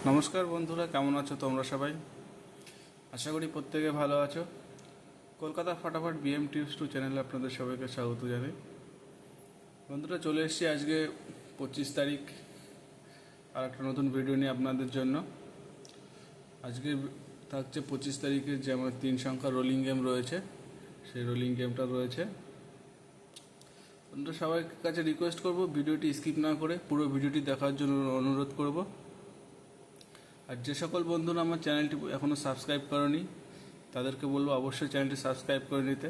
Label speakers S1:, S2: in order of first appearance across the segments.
S1: নমস্কার বন্ধুরা, কেমন আছো তোমরা সবাই? আশা করি প্রত্যেকে ভালো আছো। কলকাতা ফটাফট বিএম টিপস টু চ্যানেলে আপনাদের সবাইকে স্বাগত জানাই। বন্ধুরা, চলে এসেছি আজকে 25 তারিখ আর একটা নতুন ভিডিও নিয়ে আপনাদের জন্য। আজকে থাকছে 25 তারিখের যে আমার 3 সংখ্যা রোলিং গেম রয়েছে, সেই রোলিং গেমটা রয়েছে। বন্ধুরা, সবার কাছে রিকোয়েস্ট করব ভিডিওটি স্কিপ না করে পুরো ভিডিওটি দেখার জন্য অনুরোধ করব। আর যে সকল বন্ধুরা আমার চ্যানেলটি এখনও সাবস্ক্রাইব করেনি তাদেরকে বলবো অবশ্যই চ্যানেলটি সাবস্ক্রাইব করে নিতে।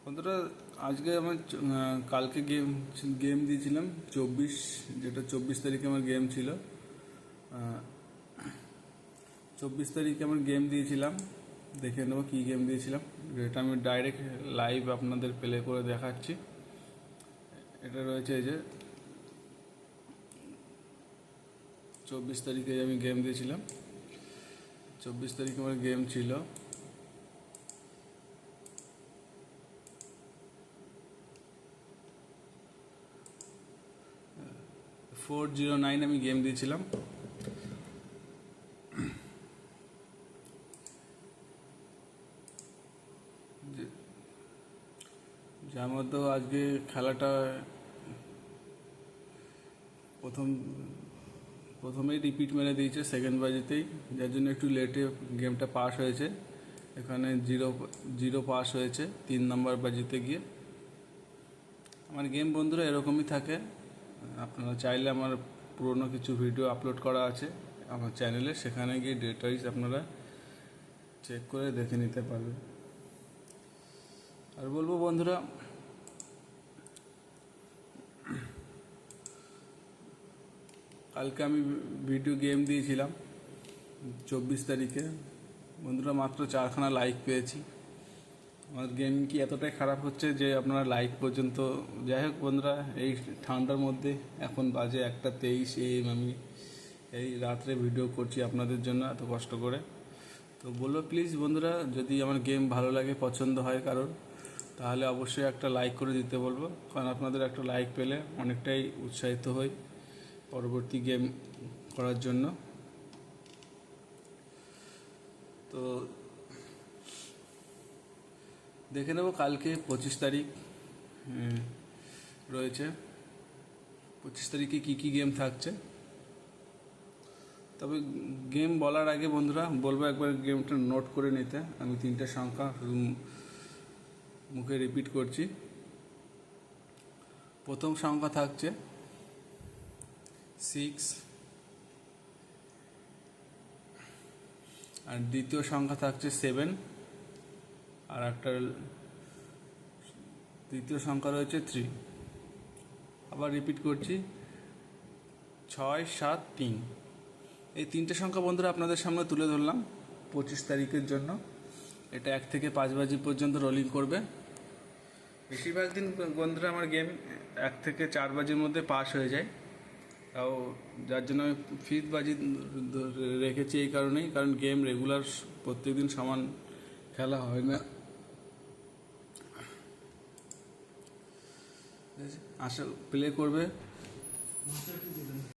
S1: বন্ধুরা, আজকে আমার কালকে গেম দিয়েছিলাম 24, যেটা 24 তারিখে আমার গেম ছিল। 24 তারিখে আমার গেম দিয়েছিলাম, দেখে নেবো কী গেম দিয়েছিলাম। এটা আমি ডাইরেক্ট লাইভ আপনাদের প্লে করে দেখাচ্ছি। এটা রয়েছে এই যে 24 তারিখে আমি গেম দিয়েছিলাম। 24 তারিখে আমার গেম ছিল 409, আমি গেম দিয়েছিলাম। যার মধ্যে আজকে খেলাটা প্রথমেই রিপিট মেরে দিয়েছে সেকেন্ড বাজিতেই, যার জন্য একটু লেটে গেমটা পাস হয়েছে। এখানে জিরো পাস হয়েছে 3 নম্বর বাজিতে গিয়ে। আমার গেম বন্ধুরা এরকমই থাকে। আপনারা চাইলে আমার পুরনো কিছু ভিডিও আপলোড করা আছে আমার চ্যানেলে, সেখানে গিয়ে ডিটেইলস আপনারা চেক করে দেখে নিতে পারবেন। আর বলবো বন্ধুরা, কালকে আমি ভিডিও গেম দিয়েছিলাম 24 তারিখে। বন্ধুরা, মাত্র 4খানা লাইক পেয়েছি। আমার গেম কি এতটাই খারাপ হচ্ছে যে আপনারা লাইক পর্যন্ত, যাই হোক বন্ধুরা, এই ঠান্ডার মধ্যে এখন বাজে 1:23 AM, আমি এই রাত্রে ভিডিও করছি আপনাদের জন্য এত কষ্ট করে। তো বলবো প্লিজ বন্ধুরা, যদি আমার গেম ভালো লাগে, পছন্দ হয় কারোর, তাহলে অবশ্যই একটা লাইক করে দিতে বলবো। কারণ আপনাদের একটা লাইক পেলে অনেকটাই উৎসাহিত হই পরবর্তী গেম করার জন্য। তো দেখে নেব কালকে 25 তারিখ রয়েছে। 25 তারিখে কী গেম থাকছে। তবে গেম বলার আগে বন্ধুরা বলবো একবার গেমটা নোট করে নিতে। আমি 3টে সংখ্যা শুধু মুখে রিপিট করছি। প্রথম সংখ্যা থাকছে 6, আর দ্বিতীয় সংখ্যা থাকছে 7, আর একটা তৃতীয় সংখ্যা রয়েছে 3। আবার রিপিট করছি, 6, 7, 3। এই 3টে সংখ্যা বন্ধুরা আপনাদের সামনে তুলে ধরলাম 25 তারিখের জন্য। এটা 1 থেকে 5 বাজি পর্যন্ত রোলিং করবে। বেশিরভাগ দিন বন্ধুরা আমার গেম 1 থেকে 4 বাজির মধ্যে পাস হয়ে যায়। তাও যার জন্য আমি 5th বাজি রেখেছি এই কারণেই, কারণ গেম রেগুলার প্রত্যেকদিন সমান খেলা হয় না। আশা প্লে করবে।